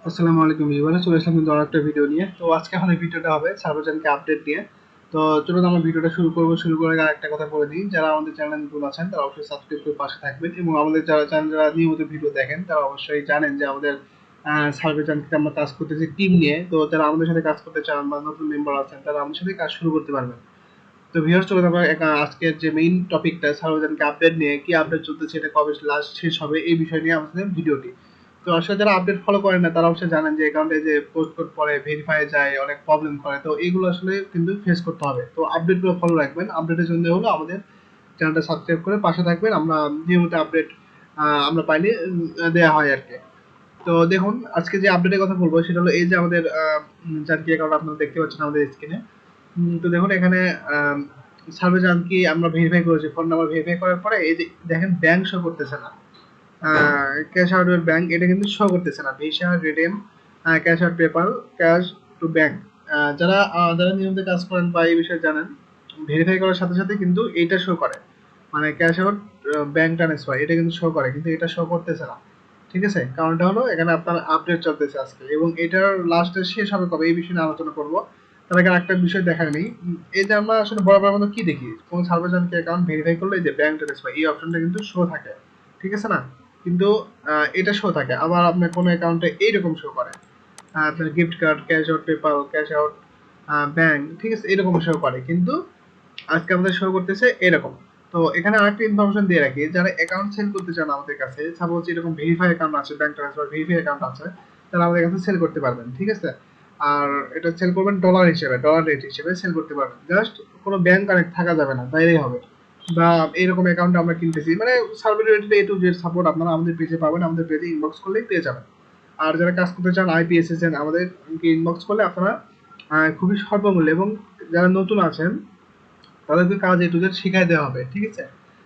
আসসালামু আলাইকুম ভিউয়ার্স, চলে আসলাম কিন্তু আরেকটা ভিডিও নিয়ে। তো আজকে আমাদের ভিডিওটা হবে সার্ভারজানকে আপডেট নিয়ে। তো চলুন আমরা ভিডিওটা শুরু করব। শুরু করার আগে একটা কথা বলে দিই, যারা আমাদের চ্যানেলে নতুন আছেন তারা অবশ্যই সাবস্ক্রাইব করে পাশে থাকবেন, এবং আমাদের যারা নিয়মিত ভিডিও দেখেন তারা অবশ্যই জানেন যে আমাদের সার্ভারজানকে আমরা কাজ করতেছি টিম নিয়ে। তো যারা আমাদের সাথে কাজ করতে চান বা নতুন মেম্বার আছেন তারা আমাদের সাথে কাজ শুরু করতে পারবেন। তো ভিউয়ার্স, চলুন আমরা আজকের যে মেইন টপিকটা সার্ভারজানকে আপডেট নিয়ে, কি আপডেট চলতেছে, এটা কবে লাস্ট শেষ হবে, এই বিষয় নিয়ে আমাদের ভিডিওটি। তো আসলে যারা আপডেট ফলো করেন না তারা অবশ্যই জানেন যে অ্যাকাউন্টে যে পোস্ট কোড পরে ভেরিফাই যায়, অনেক প্রবলেম করে। তো এইগুলো আসলে কিন্তু ফেস করতে হবে। তো আপডেটগুলো ফলো রাখবেন। আপডেটের জন্য হলো আমাদের চ্যানেলটা সাবস্ক্রাইব করে পাশে থাকবেন। আমরা নিয়মিত আপডেট আমরা পাইলে দেওয়া হয় আর কি। তো দেখুন, আজকে যে আপডেটের কথা বলবো সেটা হলো এই যে আমাদের জানকি অ্যাকাউন্ট আপনারা দেখতে পাচ্ছেন আমাদের স্ক্রিনে। তো দেখুন এখানে সার্ভে জানকি আমরা ভেরিফাই করেছি, ফোন নাম্বার ভেরিফাই করার পরে এই যে দেখেন ব্যাংক শো করতেছে না, ক্যাশ আউট ব্যাংক এটা কিন্তু শো করতেছে না। Visa, redeem, cash out paper, cash to bank. যারা যারা নিয়মিত কাজ করেন বা এই বিষয়ে জানেন, ভেরিফাই করার সাথে সাথে কিন্তু এইটা শো করে, মানে ক্যাশ আউট ব্যাংক ট্রান্সফার এটা কিন্তু শো করে, কিন্তু এটা শো করতেছে না। ঠিক আছে, কারণটা হলো এখানে আপনার আপডেট চলতেছে আজকে, এবং এটার লাস্টে শেষ হবে কবে এই বিষয়ে নিয়ে আলোচনা করবো। তার আগে একটা বিষয় দেখার নেই, এই যে আমরা আসলে বরাবর মতো কি দেখি, কোন সার্ভারজনকে অ্যাকাউন্ট ভেরিফাই করলে এই যে ব্যাংক ট্রান্সফার এই অপশনটা কিন্তু শো থাকে, ঠিক আছে না? কিন্তু এটা শো থাকে, আবার আপনার কোনো অ্যাকাউন্টে এইরকম শো করে, আপনার gift card, cash out PayPal, cash out bank, ঠিক আছে, এরকম শো করে, কিন্তু আজকে আমাদের শো করতেছে এরকম। তো এখানে আরেকটা ইনফরমেশন দিয়ে রাখি, যারা অ্যাকাউন্ট সেল করতে চান আমাদের কাছে, সাপোজ এরকম ভেরিফাই অ্যাকাউন্ট আছে, ব্যাংক ট্রান্সফার ভেরিফাই অ্যাকাউন্ট আছে, তারা আমাদের কাছে সেল করতে পারবেন, ঠিক আছে। আর এটা সেল করবেন ডলার হিসেবে, ডলার রেট হিসেবে সেল করতে পারবেন। জাস্ট কোনো ব্যাংক কানেক্ট থাকা যাবে না, তাইলেই হবে। বা এরকম অ্যাকাউন্ট আমরা কিনতেছি, মানে server related A to Z support আপনারা আমাদের পেজে পাবেন, আমাদের পেজে ইনবক্স করলেই পেয়ে যাবেন। আর যারা কাজ করতে চান আইপিএসএসএন, আমাদের ইনবক্স করলে আপনারা খুবই স্বল্প মূল্যে, এবং যারা নতুন আছেন তাদেরকে কাজ এ টু জেড শিখাই দেওয়া হবে, ঠিক আছে।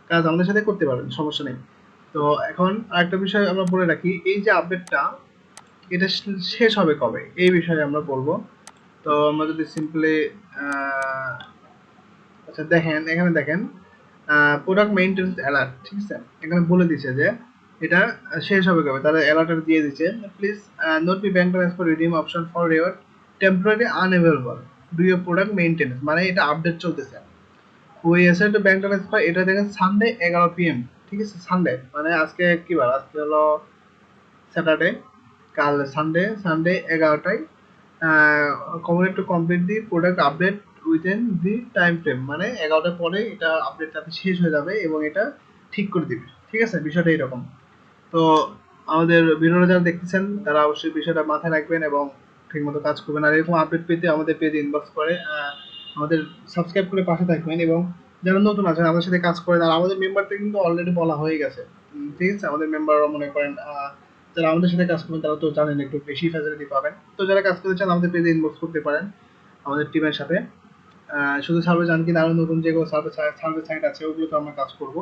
কাজ আমাদের সাথে করতে পারবেন, সমস্যা নেই। তো এখন আরেকটা বিষয় আমরা বলে রাখি, এই যে আপডেটটা এটা শেষ হবে কবে এই বিষয়ে আমরা বলবো। তো আমরা যদি সিম্পলি আচ্ছা দেখেন, এখানে দেখেন প্রোডাক্ট মেইনটেনেন্স অ্যালার্ট, ঠিক আছে, এখানে বলে দিচ্ছে যে এটা শেষ হবে কবে, তারা অ্যালার্টটা দিয়ে দিচ্ছে, please note be bank transfer redeem option for your temporary unavailable due your product maintenance, মানে এটা আপডেট চলতেছে। ওই এসআই টু ব্যাংক ট্রান্সফার এটা দেখেন সানডে 11 PM, ঠিক আছে, সানডে মানে আজকে কি বার, আজকে হলো স্যাটারডে, কাল সানডে, সানডে 11টায় complete to complete the product update within the time frame, মানে 11টার পরে এটা আপডেটটা শেষ হয়ে যাবে এবং এটা ঠিক করে দিবে, ঠিক আছে, বিষয়টা এরকম। তো আমাদের ভিডিওটা যারা দেখতেছেন তারা অবশ্যই বিষয়টা মাথায় রাখবেন এবং ঠিকমতো কাজ করবেন। আর এরকম আপডেট পেতে আমাদের পেজে ইনবক্স করে আমাদের সাবস্ক্রাইব করে পাশে থাকবেন, এবং যারা নতুন আছেন আমাদের সাথে কাজ করেন, আর আমাদের মেম্বারদের কিন্তু অলরেডি বলা হয়ে গেছে, ঠিক আছে, আমাদের মেম্বাররা মনে করেন যারা আমাদের সাথে কাজ করবেন তারা তো জানেন একটু বেশি ফ্যাসিলিটি পাবেন। তো যারা কাজ করতে চান আমাদের পেজে ইনবক্স করতে পারেন আমাদের টিমের সাথে। শুধু সার্ভে জান কিনা, আরো নতুন যেগুলো সার্ভে সাইট আছে ওগুলোতে আমরা কাজ করব,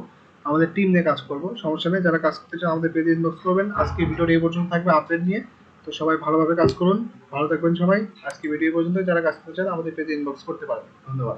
আমাদের টিম নিয়ে কাজ করব, সমস্যা নেই। যারা কাজ করতে চান আমাদের পেজে ইনবক্স করবেন। আজকে ভিডিওটা এই পর্যন্ত থাকবে আপডেট নিয়ে। তো সবাই ভালোভাবে কাজ করুন, ভালো থাকবেন সবাই। আজকে ভিডিও পর্যন্ত, যারা কাজ করতে চান আমাদের পেজে ইনবক্স করতে পারেন। ধন্যবাদ।